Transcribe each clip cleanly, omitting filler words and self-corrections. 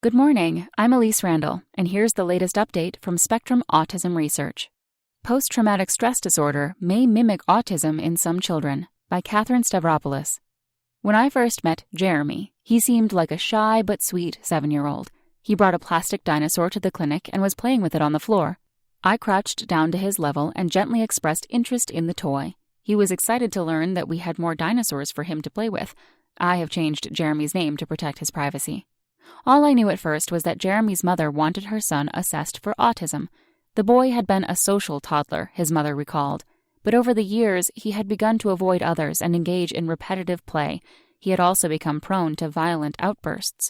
Good morning, I'm Elise Randall, and here's the latest update from Spectrum Autism Research. Post-traumatic stress disorder may mimic autism in some children, by Catherine Stavropoulos. When I first met Jeremy, he seemed like a shy but sweet 7-year-old. He brought a plastic dinosaur to the clinic and was playing with it on the floor. I crouched down to his level and gently expressed interest in the toy. He was excited to learn that we had more dinosaurs for him to play with. I have changed Jeremy's name to protect his privacy. All I knew at first was that Jeremy's mother wanted her son assessed for autism. The boy had been a social toddler, his mother recalled. But over the years, he had begun to avoid others and engage in repetitive play. He had also become prone to violent outbursts.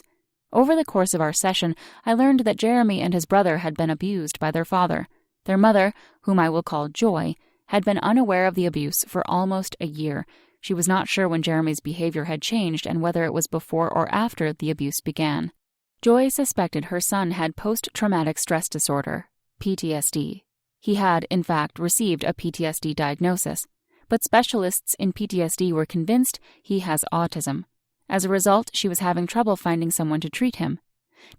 Over the course of our session, I learned that Jeremy and his brother had been abused by their father. Their mother, whom I will call Joy, had been unaware of the abuse for almost a year. She was not sure when Jeremy's behavior had changed and whether it was before or after the abuse began. Joy suspected her son had post-traumatic stress disorder, PTSD. He had, in fact, received a PTSD diagnosis, but specialists in PTSD were convinced he has autism. As a result, she was having trouble finding someone to treat him.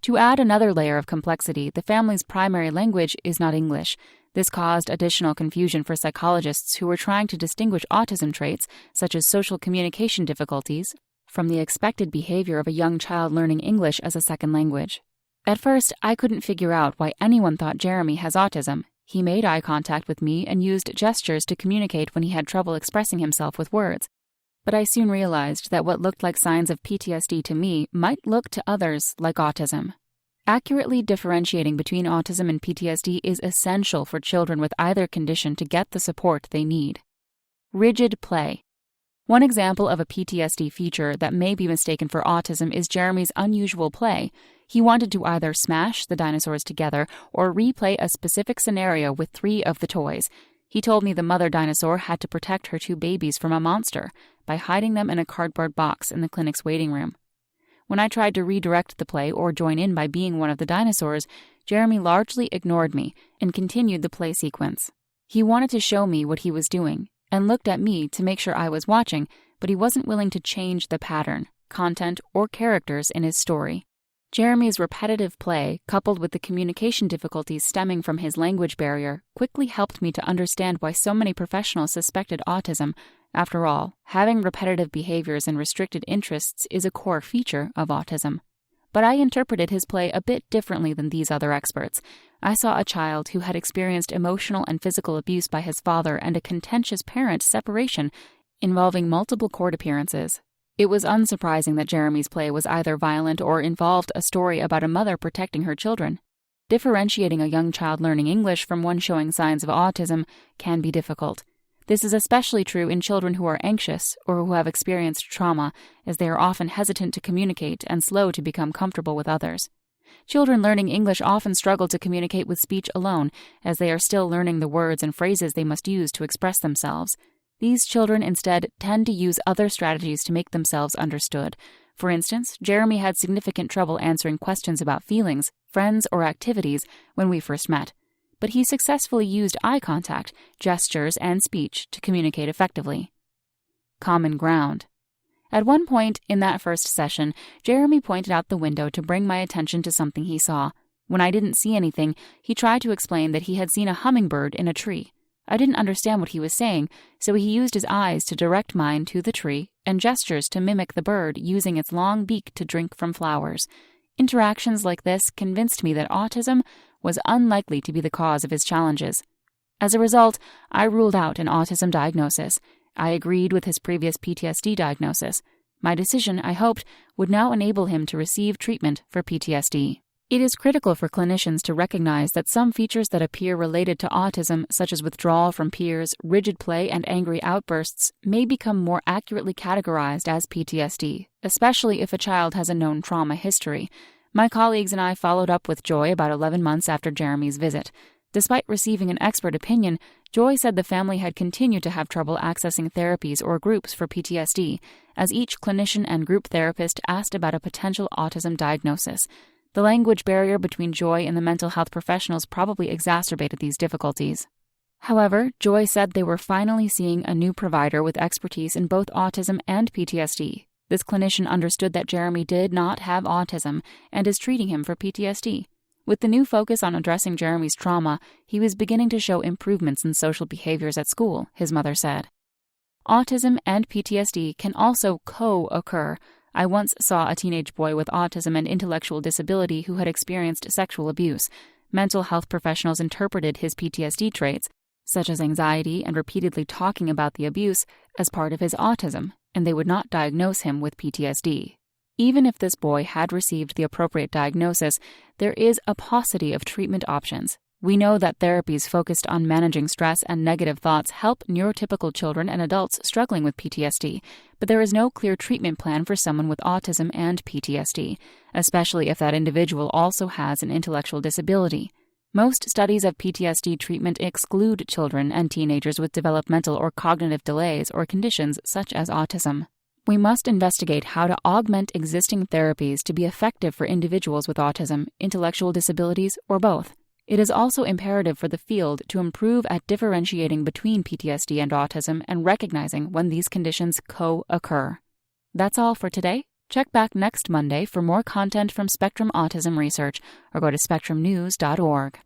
To add another layer of complexity, the family's primary language is not English. This caused additional confusion for psychologists who were trying to distinguish autism traits, such as social communication difficulties, from the expected behavior of a young child learning English as a second language. At first, I couldn't figure out why anyone thought Jeremy has autism. He made eye contact with me and used gestures to communicate when he had trouble expressing himself with words. But I soon realized that what looked like signs of PTSD to me might look to others like autism. Accurately differentiating between autism and PTSD is essential for children with either condition to get the support they need. Rigid play. One example of a PTSD feature that may be mistaken for autism is Jeremy's unusual play. He wanted to either smash the dinosaurs together or replay a specific scenario with 3 of the toys. He told me the mother dinosaur had to protect her 2 babies from a monster by hiding them in a cardboard box in the clinic's waiting room. When I tried to redirect the play or join in by being one of the dinosaurs, Jeremy largely ignored me and continued the play sequence. He wanted to show me what he was doing and looked at me to make sure I was watching, but he wasn't willing to change the pattern, content, or characters in his story. Jeremy's repetitive play, coupled with the communication difficulties stemming from his language barrier, quickly helped me to understand why so many professionals suspected autism. After all, having repetitive behaviors and restricted interests is a core feature of autism. But I interpreted his play a bit differently than these other experts. I saw a child who had experienced emotional and physical abuse by his father and a contentious parent separation involving multiple court appearances. It was unsurprising that Jeremy's play was either violent or involved a story about a mother protecting her children. Differentiating a young child learning English from one showing signs of autism can be difficult. This is especially true in children who are anxious or who have experienced trauma, as they are often hesitant to communicate and slow to become comfortable with others. Children learning English often struggle to communicate with speech alone, as they are still learning the words and phrases they must use to express themselves. These children instead tend to use other strategies to make themselves understood. For instance, Jeremy had significant trouble answering questions about feelings, friends, or activities when we first met. But he successfully used eye contact, gestures, and speech to communicate effectively. Common ground. At one point in that first session, Jeremy pointed out the window to bring my attention to something he saw. When I didn't see anything, he tried to explain that he had seen a hummingbird in a tree. I didn't understand what he was saying, so he used his eyes to direct mine to the tree and gestures to mimic the bird using its long beak to drink from flowers. Interactions like this convinced me that autism was unlikely to be the cause of his challenges. As a result, I ruled out an autism diagnosis. I agreed with his previous PTSD diagnosis. My decision, I hoped, would now enable him to receive treatment for PTSD. It is critical for clinicians to recognize that some features that appear related to autism, such as withdrawal from peers, rigid play, and angry outbursts, may become more accurately categorized as PTSD, especially if a child has a known trauma history. My colleagues and I followed up with Joy about 11 months after Jeremy's visit. Despite receiving an expert opinion, Joy said the family had continued to have trouble accessing therapies or groups for PTSD, as each clinician and group therapist asked about a potential autism diagnosis. The language barrier between Joy and the mental health professionals probably exacerbated these difficulties. However, Joy said they were finally seeing a new provider with expertise in both autism and PTSD. This clinician understood that Jeremy did not have autism and is treating him for PTSD. With the new focus on addressing Jeremy's trauma, he was beginning to show improvements in social behaviors at school, his mother said. Autism and PTSD can also co-occur. I once saw a teenage boy with autism and intellectual disability who had experienced sexual abuse. Mental health professionals interpreted his PTSD traits, such as anxiety and repeatedly talking about the abuse, as part of his autism, and they would not diagnose him with PTSD. Even if this boy had received the appropriate diagnosis, there is a paucity of treatment options. We know that therapies focused on managing stress and negative thoughts help neurotypical children and adults struggling with PTSD, but there is no clear treatment plan for someone with autism and PTSD, especially if that individual also has an intellectual disability. Most studies of PTSD treatment exclude children and teenagers with developmental or cognitive delays or conditions such as autism. We must investigate how to augment existing therapies to be effective for individuals with autism, intellectual disabilities, or both. It is also imperative for the field to improve at differentiating between PTSD and autism and recognizing when these conditions co-occur. That's all for today. Check back next Monday for more content from Spectrum Autism Research or go to spectrumnews.org.